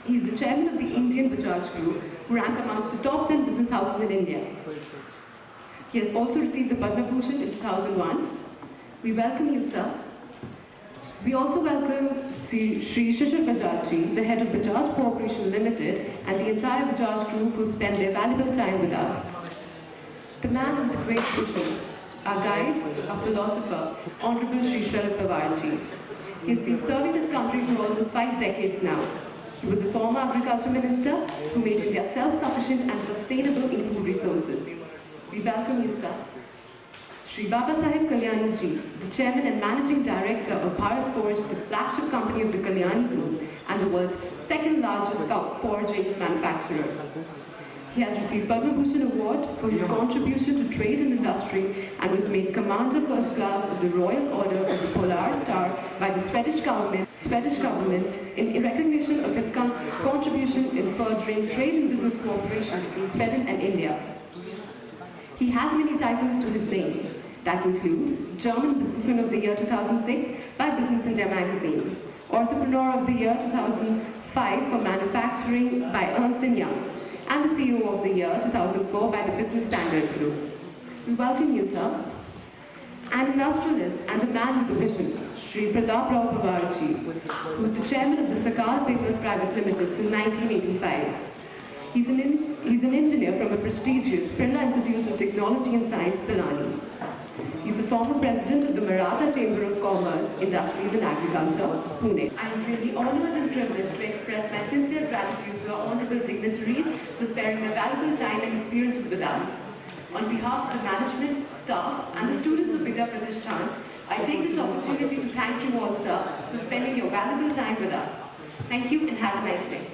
He is the chairman of the Indian Bajaj Group, who rank amongst the top 10 business houses in India. He has also received the Padma Bhushan in 2001. We welcome you, sir. We also welcome Shri Shishir Bajaj ji, the head of Bajaj Corporation Limited, and the entire Bajaj Group who spend their valuable time with us. The man with the great vision, our guide, our philosopher, Honorable Shri Sharad Pawar ji. He has been serving this country for almost 5 decades now. He was a former agriculture minister who made India self-sufficient and sustainable in food resources. We welcome you, sir. Shri Baba Saheb Kalyani ji, the chairman and managing director of Bharat Forge, the flagship company of the Kalyani Group and the world's second largest forgings manufacturer. He has received Padma Bhushan Award for his contribution to trade and industry and was made Commander First Class of the Royal Order of the Polar Star by the Swedish government in recognition of his contribution in furthering trade and business cooperation between Sweden and India. He has many titles to his name that include German Businessman of the Year 2006 by Business India magazine, Entrepreneur of the Year 2005 for Manufacturing by Ernst & Young, and the CEO of the Year 2004 by the Business Standard Group. We welcome you, sir. An industrialist and a man with a vision, Shri Pratap Rao Pawar ji, who is the chairman of the Sakal Papers Private Limited since 1985. He's an engineer from a prestigious Birla Institute of Technology and Science, Pilani. He's the former president of the Maratha Chamber of Commerce, Industries and Agriculture, Pune. I am really honored and privileged to express my sincere gratitude to our honorable dignitaries for sparing their valuable time and experiences with us. On behalf of the management, staff, and the students of Vidya Pratishthan, I take this opportunity to thank you all, sir, for spending your valuable time with us. Thank you and have a nice day.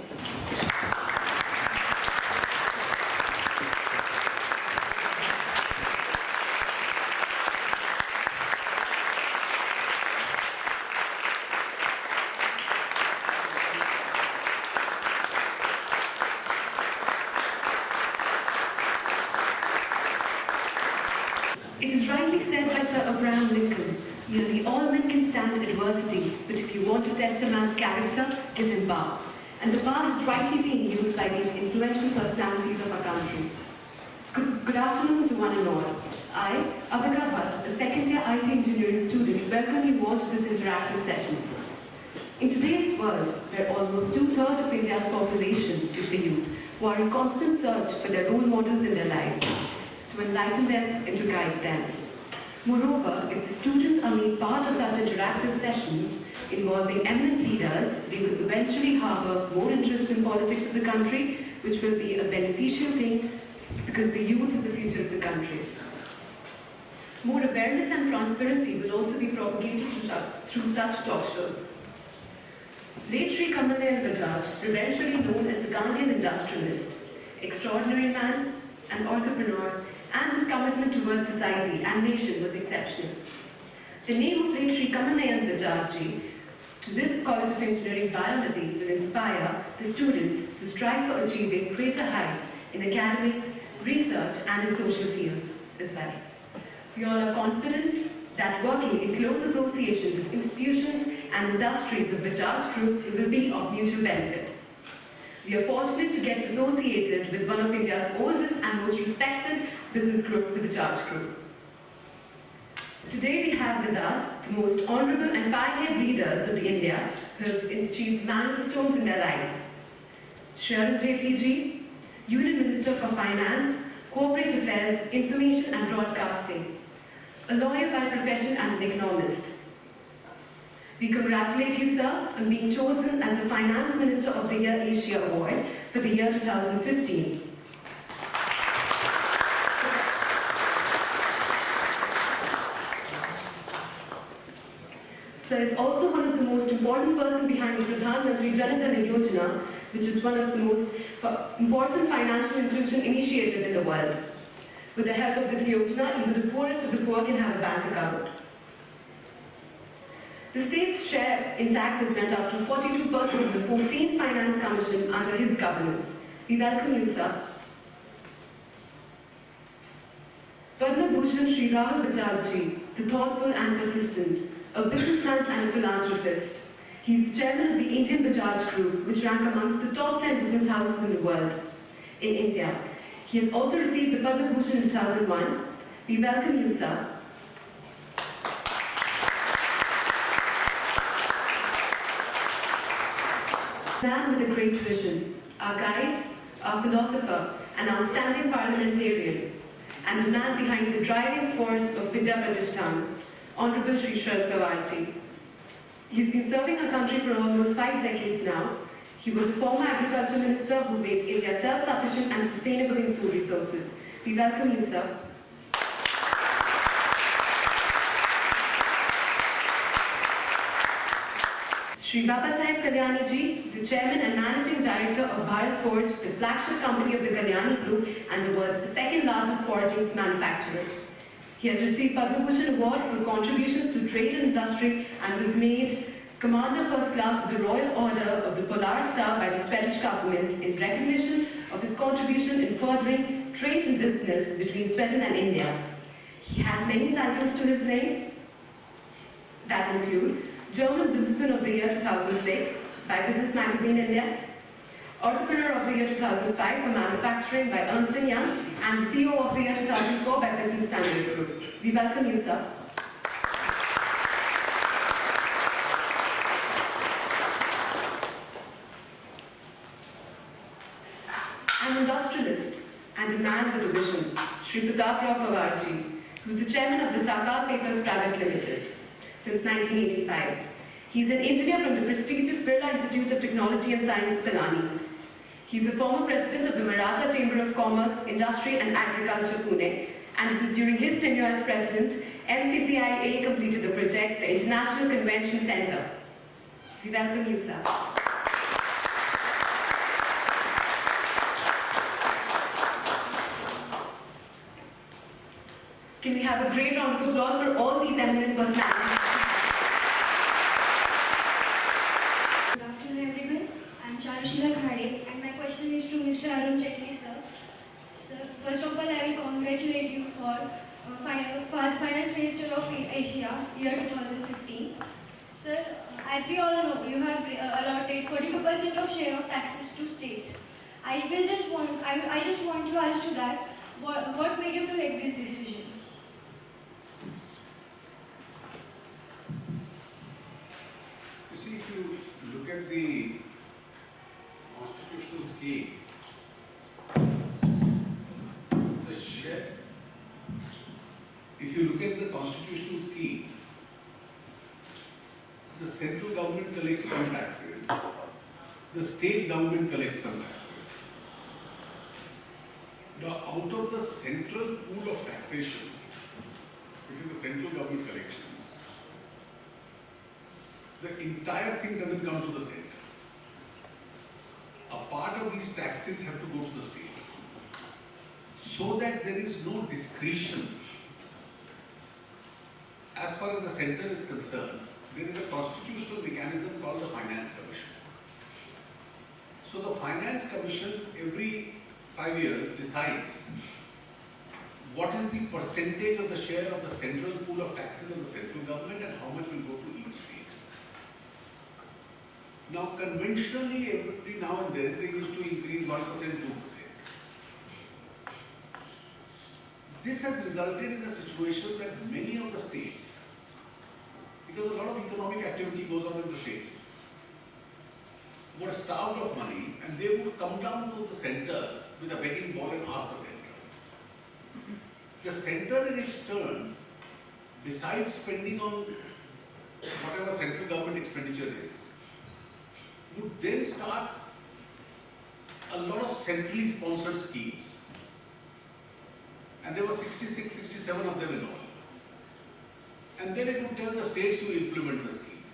It is rightly said by Sir Abraham Lincoln, nearly all men can stand adversity, but if you want to test a man's character, give him bar. And the bar is rightly being used by these influential personalities of our country. Good afternoon to one and all. I, Abhika Bhatt, a second-year IT engineering student, welcome you all to this interactive session. In today's world, where almost 2/3 of India's population is the youth, who are in constant search for their role models in their lives, to enlighten them and to guide them. Moreover, if the students are made part of such interactive sessions involving eminent leaders, they will eventually harbor more interest in politics of the country, which will be a beneficial thing because the youth is the future of the country. More awareness and transparency will also be propagated through such talk shows. Late Shri Kamalayan Bajaj, eventually known as the Gandhian industrialist, extraordinary man, an entrepreneur, and his commitment towards society and nation was exceptional. The name of late Shri Kamalayan Bajaj ji to this College of Engineering Baramati will inspire the students to strive for achieving greater heights in academics, research, and in social fields as well. We all are confident that working in close association with institutions and industries of Bajaj Group will be of mutual benefit. We are fortunate to get associated with one of India's oldest and most respected business group, the Bajaj Group. Today we have with us the most honorable and pioneered leaders of India who have achieved milestones in their lives. Shri Arun Jaitley ji, Union Minister for Finance, Corporate Affairs, Information and Broadcasting, a lawyer by profession and an economist. We congratulate you, sir, on being chosen as the Finance Minister of the Year Asia Award for the year 2015. Sir is also one of the most important persons behind the Pradhan Mantri Jan Dhan Yojana, which is one of the most important financial inclusion initiatives in the world. With the help of this Yojana, even the poorest of the poor can have a bank account. The state's share in taxes went up to 42% of the 14th Finance Commission under his governance. We welcome you, sir. Padma Bhushan Shri Rahul Bajaj ji, the thoughtful and persistent, a businessman and a philanthropist, He's the chairman of the Indian Bajaj Group, which rank amongst the top 10 business houses in the world, in India. He has also received the Padma Bhushan in 2001. We welcome you, sir. A man with a great vision, our guide, our philosopher, an outstanding parliamentarian, and the man behind the driving force of Vidya Pratishthan, Honorable Shri Sharad Pawarji. He's been serving our country for almost 5 decades now. He was a former agriculture minister who made India self-sufficient and sustainable in food resources. We welcome you, sir. Shri Babasaheb Kalyani ji, the chairman and managing director of Bharat Forge, the flagship company of the Kalyani Group and the world's second largest forgings manufacturer. He has received Padma Bhushan Award for contributions to trade and industry and was made Commander First Class of the Royal Order of the Polar Star by the Swedish government in recognition of his contribution in furthering trade and business between Sweden and India. He has many titles to his name that include German Businessman of the Year 2006 by Business Magazine India, Entrepreneur of the Year 2005 for Manufacturing by Ernst & Young, and CEO of the Year 2004 by Business Standard Group. We welcome you, sir. An industrialist and a man with a vision, Shri Prataprao Pawarji, who is the chairman of the Sakal Papers Private Limited since 1985. He's an engineer from the prestigious Birla Institute of Technology and Science, Pilani. He's a former president of the Maratha Chamber of Commerce, Industry and Agriculture, Pune, and it is during his tenure as president, MCCIA completed the project, the International Convention Center. We welcome you, sir. Can we have a great round of applause for all these eminent personalities? Good afternoon, everyone. I'm Charishila Khade, and my question is to Mr. Arun Jaitley, sir. Sir, first of all, I will congratulate you for Finance Minister of Asia, year 2015. Sir, as we all know, you have allotted 42% of share of taxes to states. I just want to ask you that, what made you to make this decision? If you look at the constitutional scheme, the central government collects some taxes, the state government collects some taxes. Now, out of the central pool of taxation, which is the central government collections, the entire thing doesn't come to the center. A part of these taxes have to go to the states, so that there is no discretion. As far as the center is concerned, there is a constitutional mechanism called the Finance Commission. So the Finance Commission every 5 years decides what is the percentage of the share of the central pool of taxes of the central government and how much will go to each state. Now, conventionally, every now and then, they used to increase 1%, 2%. This has resulted in a situation that many of the states, because a lot of economic activity goes on in the states, were starved of money, and they would come down to the center with a begging ball and ask the center. The center in its turn, besides spending on whatever central government expenditure is, would then start a lot of centrally sponsored schemes. And there were 66, 67 of them in all. And then it would tell the states to implement the scheme.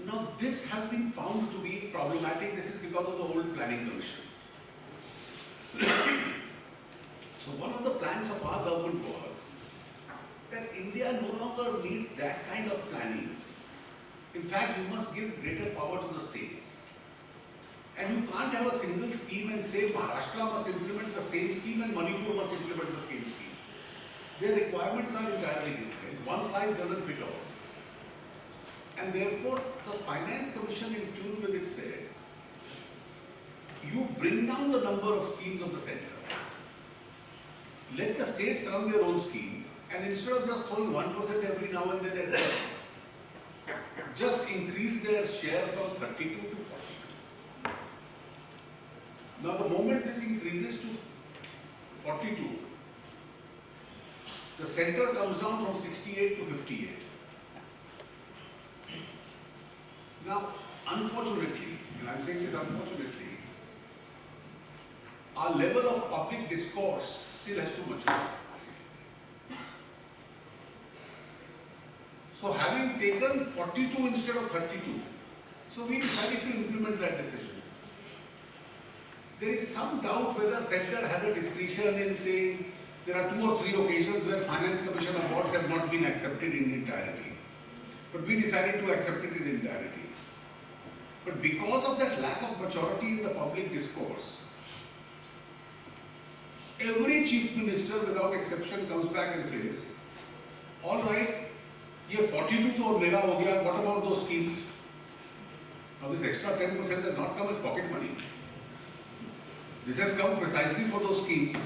Now, this has been found to be problematic. This is because of the old planning commission. So one of the plans of our government was that India no longer needs that kind of planning. In fact, you must give greater power to the states. And you can't have a single scheme and say Maharashtra must implement the same scheme and Manipur must implement the same scheme. Their requirements are entirely different. One size doesn't fit all. And therefore, the Finance Commission, in tune with it, said, you bring down the number of schemes of the center. Let the states run their own scheme, and instead of just throwing 1% every now and then at them, just increase their share from 32 to 42. Now, the moment this increases to 42, the center comes down from 68 to 58. Now, unfortunately, and I'm saying this unfortunately, our level of public discourse still has to mature. So having taken 42 instead of 32, so we decided to implement that decision. There is some doubt whether center has a discretion in saying there are 2 or 3 occasions where Finance Commission awards have not been accepted in entirety. But we decided to accept it in entirety. But because of that lack of maturity in the public discourse, every chief minister without exception comes back and says, all right, ये 42 तो मेरा हो गया, what about those schemes? Now this extra 10% has not come as pocket money. This has come precisely for those schemes.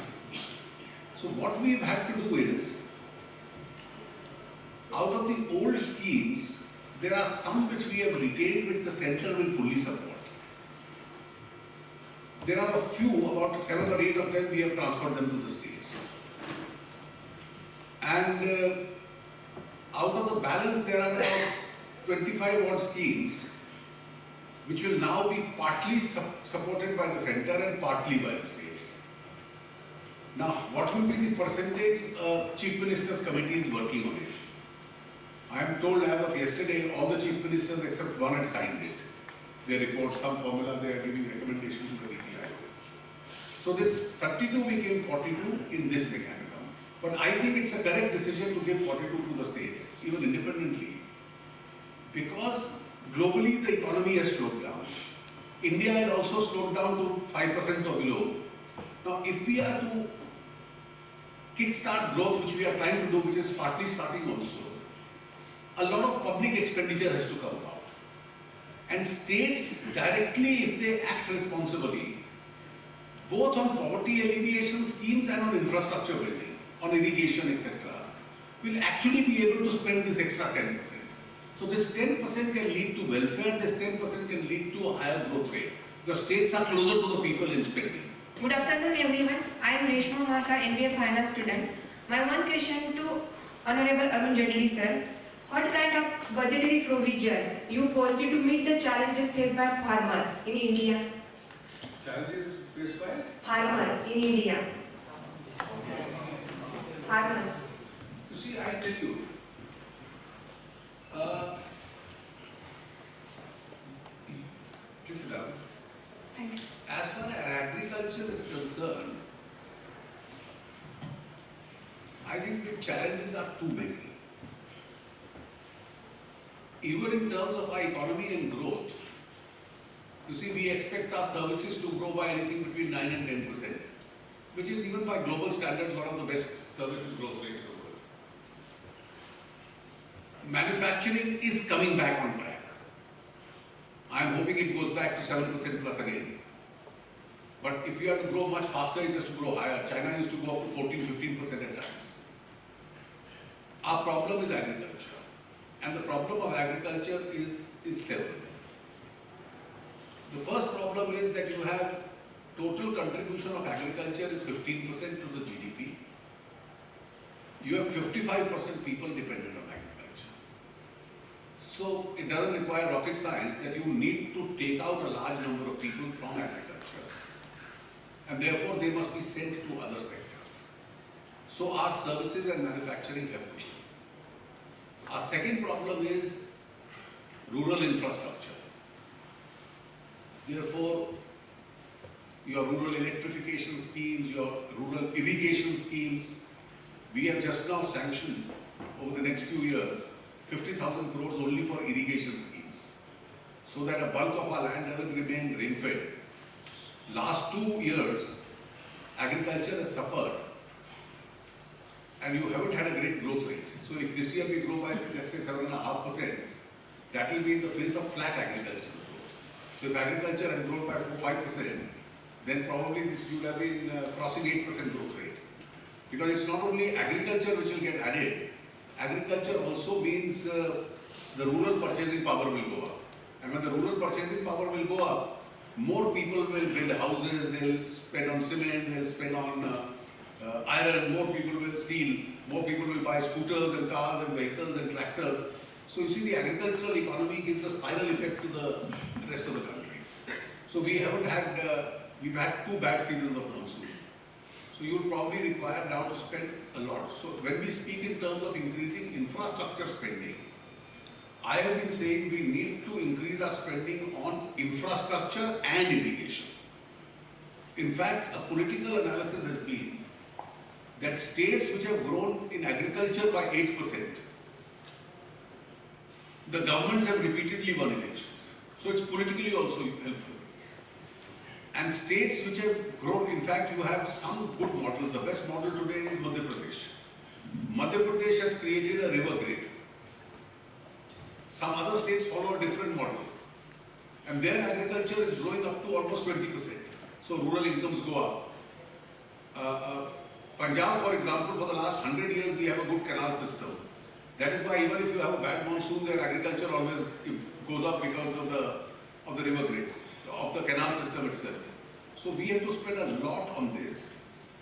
So what we've had to do is, out of the old schemes, there are some which we have retained which the center will fully support. There are a few, about 7 or 8 of them, we have transferred them to the states. And out of the balance, there are about 25 odd schemes which will now be partly supported by the center and partly by the states. Now, what will be the percentage? Chief Ministers Committee is working on it. I am told as of yesterday, all the chief ministers except one had signed it. They report some formula, they are giving recommendation to the Vidya. So this 32 became 42 in this mechanism. But I think it's a correct decision to give 42 to the states, even independently. Because globally the economy has slowed down. India had also slowed down to 5% or below. Now if we are to kickstart growth, which we are trying to do, which is partly starting also, a lot of public expenditure has to come about. And states directly, if they act responsibly, both on poverty alleviation schemes and on infrastructure building, on irrigation, etc., will actually be able to spend this extra 10%. So this 10% can lead to welfare, this 10% can lead to a higher growth rate, because states are closer to the people in spending. Good afternoon everyone, I am Reshma Masa, MBA Finance student. My one question to Honorable Arun Jaitley sir. What kind of budgetary provision you foresee to meet the challenges faced by farmer in India? Challenges faced by? Farmer in India. Farmers. You see, I tell you, please sit down. Thanks. As far as agriculture is concerned, I think the challenges are too many. Even in terms of our economy and growth, you see, we expect our services to grow by anything between 9 and 10%, which is even by global standards one of the best services growth rate in the world. Manufacturing is coming back on track. I am hoping it goes back to 7% plus again. But if you have to grow much faster, it has to grow higher. China used to go up to 14-15% at times. Our problem is agriculture. And the problem of agriculture is several. The first problem is that you have total contribution of agriculture is 15% to the GDP. You have 55% people dependent on agriculture. So it doesn't require rocket science that you need to take out a large number of people from agriculture. And therefore they must be sent to other sectors. So our services and manufacturing have to. Our second problem is rural infrastructure. Therefore, your rural electrification schemes, your rural irrigation schemes, we have just now sanctioned over the next few years 50,000 crores only for irrigation schemes, so that a bulk of our land doesn't remain rain-fed. Last 2 years, agriculture has suffered and you haven't had a great growth rate. So if this year we grow by, let's say, 7.5%, that will be in the face of flat agricultural growth. So if agriculture had grown by 4-5%, then probably this would have been crossing 8% growth rate. Because it's not only agriculture which will get added, agriculture also means the rural purchasing power will go up. And when the rural purchasing power will go up, more people will build houses, they'll spend on cement, they'll spend on iron, more people will steel, more people will buy scooters and cars and vehicles and tractors. So you see, the agricultural economy gives a spiral effect to the rest of the country. So we've had 2 bad seasons of monsoon. So you will probably require now to spend a lot. So when we speak in terms of increasing infrastructure spending, I have been saying we need to increase our spending on infrastructure and irrigation. In fact, a political analysis has been that states which have grown in agriculture by 8%, the governments have repeatedly won elections. So it's politically also helpful. And states which have grown, in fact, you have some good models. The best model today is Madhya Pradesh. Madhya Pradesh has created a river grid. Some other states follow a different model. And their agriculture is growing up to almost 20%. So rural incomes go up. Punjab, for example, for the last 100 years, we have a good canal system. That is why even if you have a bad monsoon, their agriculture always goes up because of the river grid, of the canal system itself. So we have to spend a lot on this.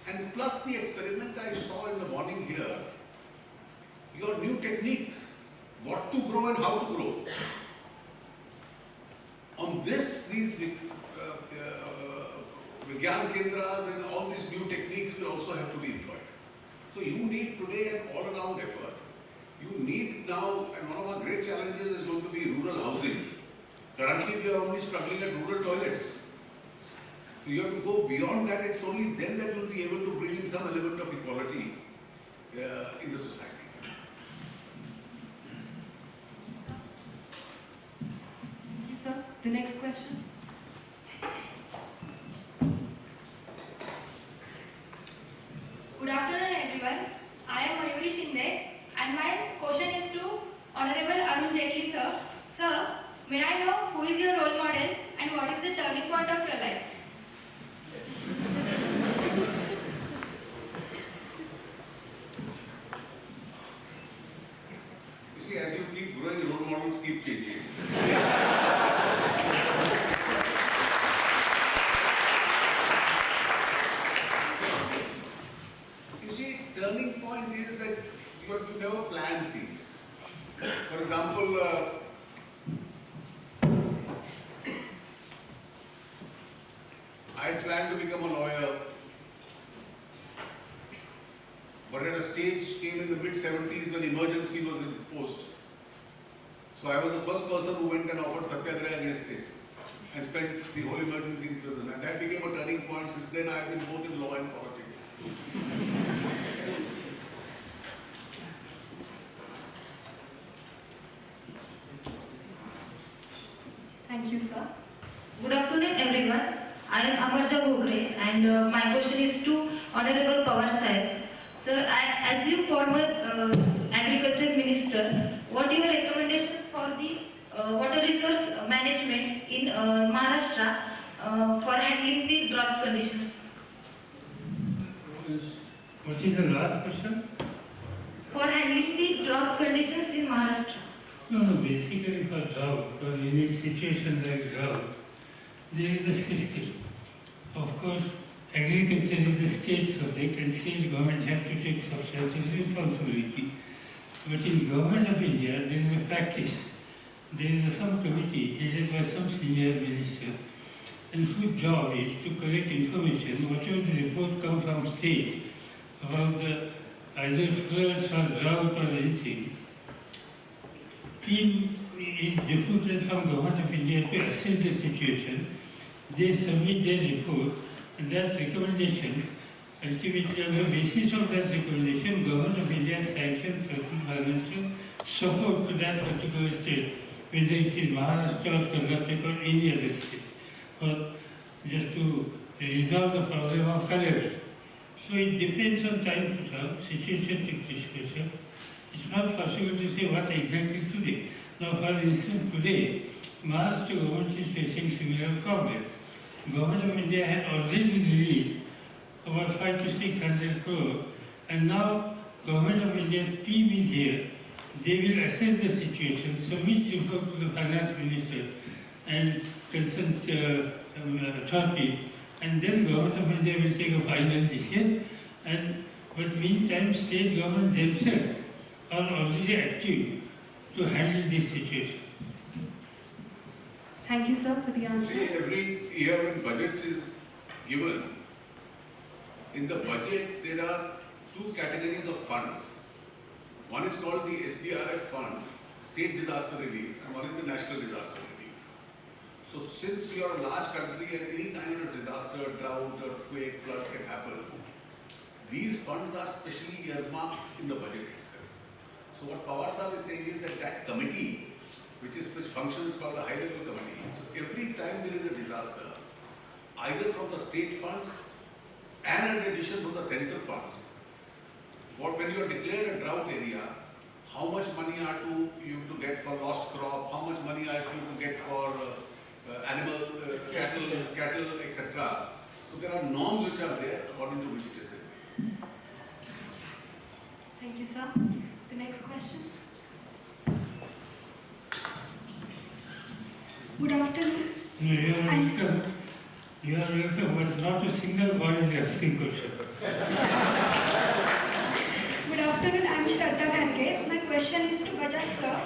And plus the experiment I saw in the morning here, your new techniques, what to grow and how to grow. On this, these Vigyan Kendras and all these new techniques will also have to be employed. So you need today an all-around effort. You need now, and one of our great challenges is going to be rural housing. Currently we are only struggling at rural toilets. So you have to go beyond that. It's only then that you will be able to bring in some element of equality in the society. Thank you, sir. The next question. Good afternoon, everyone. I am Mayuri Shinde, and my question is to Honorable Arun Jaitley, sir. Sir, may I know who is your role model and what is the turning point of your life? You see, as you keep growing, role models keep changing. You see, turning point is that you have to never plan things. For example, I had planned to become a lawyer, but at a stage came in the mid-70s when emergency was imposed. So I was the first person who went and offered satyagraha against it and spent the whole emergency in prison. And that became a turning point. Since then I have been both in law and politics. Thank you, sir. Good afternoon, everyone. I am Amarja Gogre, and my question is to Honorable Pawar Sahib. Sir, as you former Agriculture Minister, what are your recommendations for the water resource management in Maharashtra for handling the drought conditions? What is the last question? For handling the drought conditions in Maharashtra. No, basically for drought, for any situation like drought, there is a system. Of course, agriculture is a state subject and state government has to take substantial responsibility. But in Government of India, there is a practice. There is some committee headed by some senior minister and whose job is to collect information, whatever the report comes from state about the either floods or drought or anything. Team is deputed from Government of India to assess the situation. They submit their report and that recommendation, ultimately on the basis of that recommendation, Government of India sanctions certain financial support to that particular state, whether it is Maharashtra or Karnataka or any other state, or just to resolve the problem of collapse. So it depends on time to time, situation to situation. It's not possible to say what exactly today. Now, for instance, today, Maharashtra government is facing similar problem. Government of India has already released about 500 to 600 crore, and now Government of India's team is here. They will assess the situation, submit report to the Finance Minister and concerned authorities, and then Government of India will take a final decision. But meantime, state governments themselves are already active to handle this situation. Thank you, sir, for the answer. See, every year when budget is given, in the budget there are two categories of funds. One is called the SDRF fund, State Disaster Relief, and one is the National Disaster Relief. So since you are a large country and any kind of disaster, drought, earthquake, flood can happen, these funds are specially earmarked in the budget itself. So what Pawar Sahib is saying is that committee, which functions called the high level committee, so every time there is a disaster, either from the state funds and in addition from the central funds, when you are declared a drought area, how much money are you to get for lost crop, how much money are you to get for animal, cattle, etc. So there are norms which are there according to which it is there. Thank you, sir. The next question. Good afternoon. No, you are welcome. You are welcome, but not a single one is asking question. Good afternoon. I am Shraddha Kharge. My question is to Bajaj sir.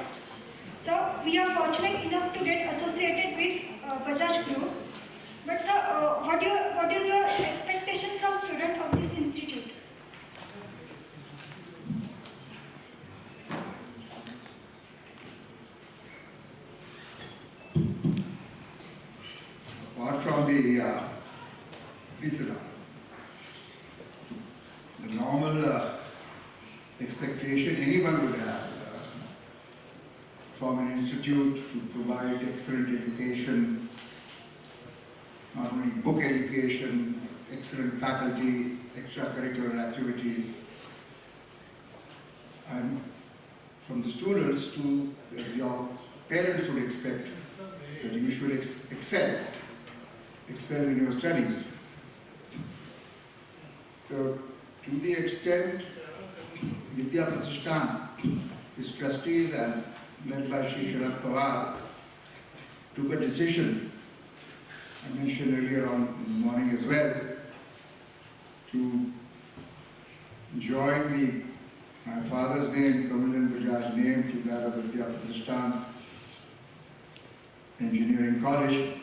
So we are fortunate enough to get associated with Bajaj Group. But sir, what is your expectation from students of this institute? Apart from the normal expectation anyone would have from an institute to provide excellent education, not only book education, excellent faculty, extracurricular activities, and from the students to your parents would expect that you should excel in your studies. So, to the extent Vidya Pratishthan, his trustees and led by Shri Sharad Pawar, took a decision, I mentioned earlier on in the morning as well, to join my father's name, Kamal Bajaj's name, to that of Vidya Pratishthan's engineering college.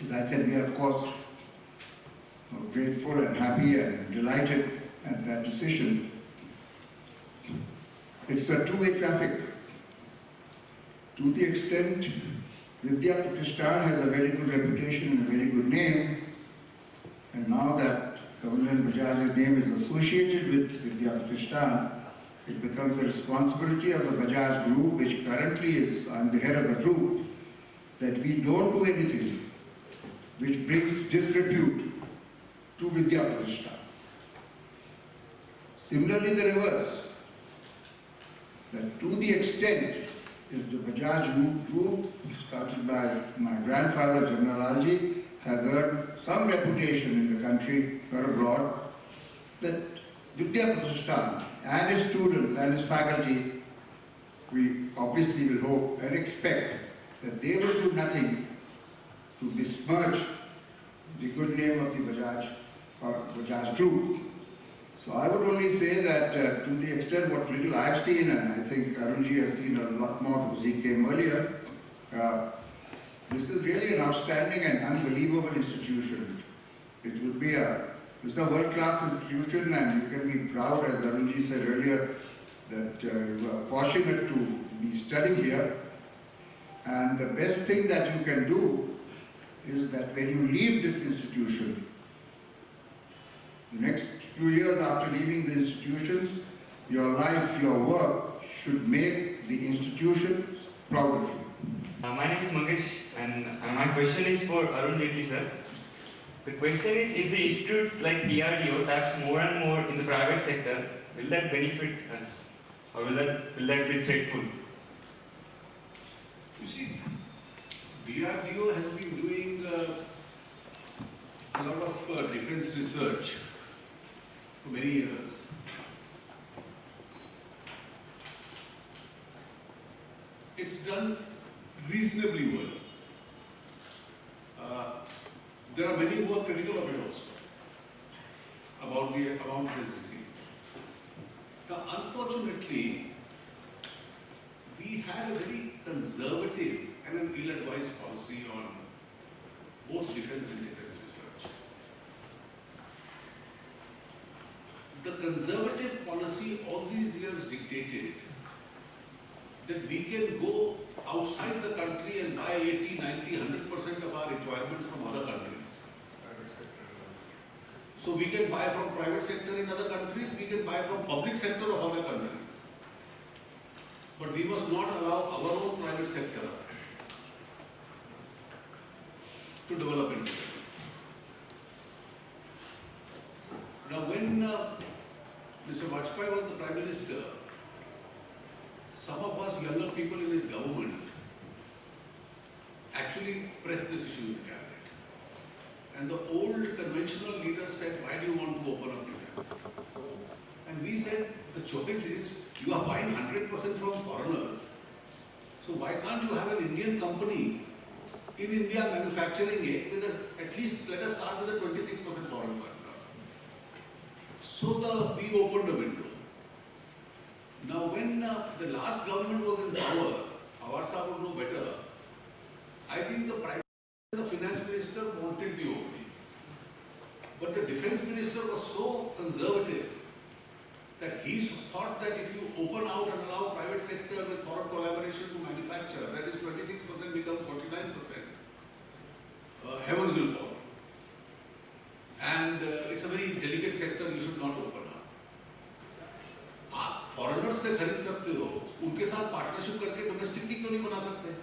As I said, we are of course grateful and happy and delighted at that decision. It's a two-way traffic. To the extent Vidya Pratishthan has a very good reputation and a very good name, and now that Kamal Bajaj's name is associated with Vidya Pratishthan, it becomes the responsibility of the Bajaj Group, which currently is on the head of the group, that we don't do anything which brings disrepute to Vidya Pratishthan. Similarly, the reverse, that to the extent if the Bajaj Group, started by my grandfather, Generalji, has earned some reputation in the country or abroad, that Vidya Pratishthan and his students and his faculty, we obviously will hope and expect that they will do nothing to besmirch the good name of the Bajaj Group. So I would only say that to the extent what little I've seen, and I think Arunji has seen a lot more because he came earlier, this is really an outstanding and unbelievable institution. It would be it's a world-class institution, and you can be proud, as Arunji said earlier, that you are fortunate to be studying here. And the best thing that you can do is that when you leave this institution, the next few years after leaving the institutions, your life, your work should make the institution proud of you. My name is Mangesh, and my question is for Arun Jaitley sir. The question is, if the institutes like DRDO taps more and more in the private sector, will that benefit us, or will that be threatful? DRDO has been doing a lot of defense research for many years. It's done reasonably well. There are many who are critical of it also, about the amount it is received. Now, unfortunately, we had a very conservative and an ill-advised policy on both defense and defense research. The conservative policy all these years dictated that we can go outside the country and buy 80, 90, 100% of our requirements from other countries. So we can buy from private sector in other countries, we can buy from public sector of other countries. But we must not allow our own private sector to develop into this. Now when Mr. Vajpayee was the Prime Minister, some of us younger people in his government actually pressed this issue in the cabinet. And the old conventional leaders said, why do you want to open up defense? And we said, the choice is, you are buying 100% from foreigners. So why can't you have an Indian company in India manufacturing it with at least, let us start with a 26% foreign partner. So we opened a window. Now when the last government was in power, Pawar Sahib would know better, I think the finance minister wanted the opening. But the defense minister was so conservative that he thought that if you open out and allow private sector with foreign collaboration to manufacture, that is 26% becomes 49%, heavens will fall. And it's a very delicate sector, you should not open up. Foreigners से खरीद सकते हो, उनके साथ partnership करके domestically क्यों नहीं बना सकते?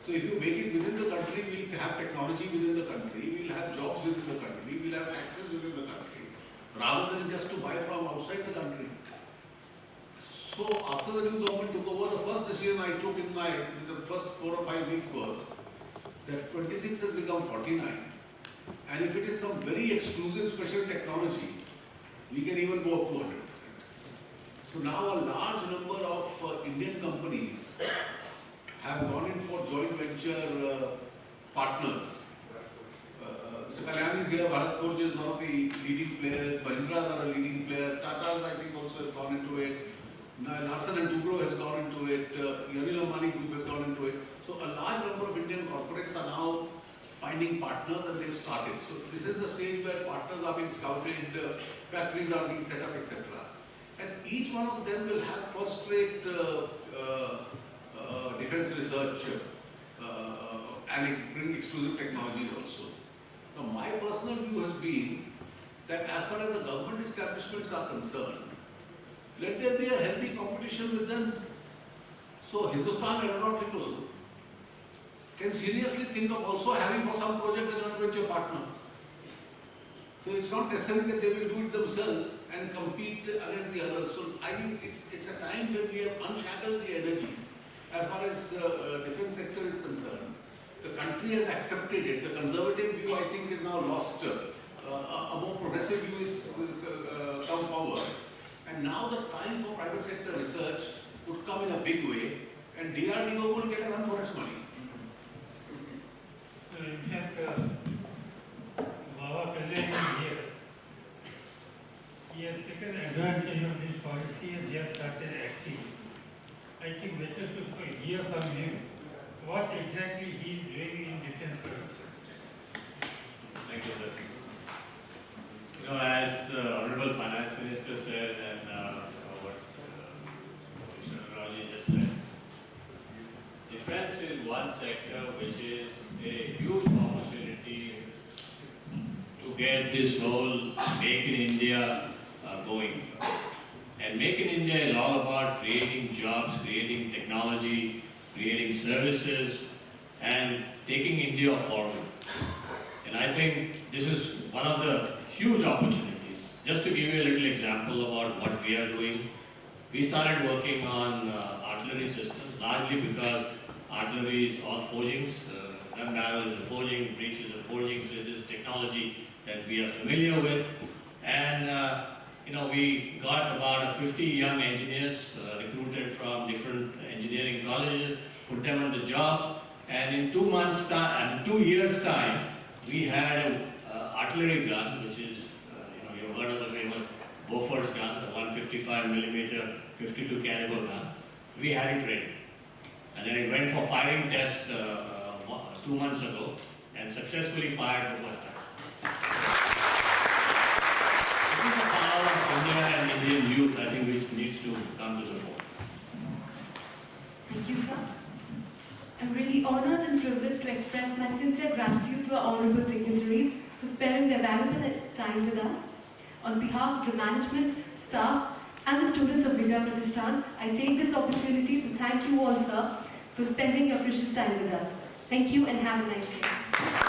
So if you make it within the country, we'll have technology within the country, we'll have jobs within the country, we'll have access within the country, rather than just to buy from outside the country. So after the new government took over, the first decision I took in the first 4 or 5 weeks was that 26 has become 49. And if it is some very exclusive special technology, we can even go up to 100%. So now a large number of Indian companies have gone in for joint venture partners. Mr. Kalyani is here, Bharat Forge is one of the leading players, Mahindra are a leading player, Tata I think also has gone into it, Larsen and Toubro has gone into it, Yanil Ambani Group has gone into it. So a large number of Indian corporates are now finding partners and they've started. So this is the stage where partners are being scouted, factories are being set up, etc. And each one of them will have first-rate defense research and bring exclusive technologies also. Now my personal view has been that as far as the government establishments are concerned, let there be a healthy competition with them. So Hindustan Aeronautical can seriously think of also having for some project a joint venture partner. So it's not necessary that they will do it themselves and compete against the others. So I think it's a time when we have unshackled the energies. As far as defense sector is concerned, the country has accepted it. The conservative view, I think, is now lost. A more progressive view is come forward. And now the time for private sector research would come in a big way, and DRDO will get a run for its money. So in fact, Baba Kalyan is here. He has taken advantage of this policy and just started acting. I think better to hear from him what exactly he is doing in defense production. Thank you, sir. You know, as the Honorable Finance Minister said and what Mr. Raji just said, defense is one sector which is a huge opportunity to get this whole Make in India going. And Make in India is all about creating jobs, creating technology, creating services, and taking India forward. And I think this is one of the huge opportunities. Just to give you a little example about what we are doing, we started working on artillery systems, largely because artillery is all forgings, gun barrels, the forging, breeches of forging, so it is technology that we are familiar with. And we got about 50 young engineers recruited from different engineering colleges, put them on the job, and in 2 months' time, 2 years' time, we had an artillery gun, which is, you've heard of the famous Bofors gun, the 155mm 52 caliber gun. We had it ready. And then it went for firing test 2 months ago and successfully fired the first time. This is the power of India and Indian youth, I think, which needs to come to the fore. Thank you, sir. I'm really honored and privileged to express my sincere gratitude to our honorable dignitaries for sparing their valuable time with us. On behalf of the management, staff, and the students of Vidya Pratishthan, I take this opportunity to thank you all, sir, for spending your precious time with us. Thank you and have a nice day.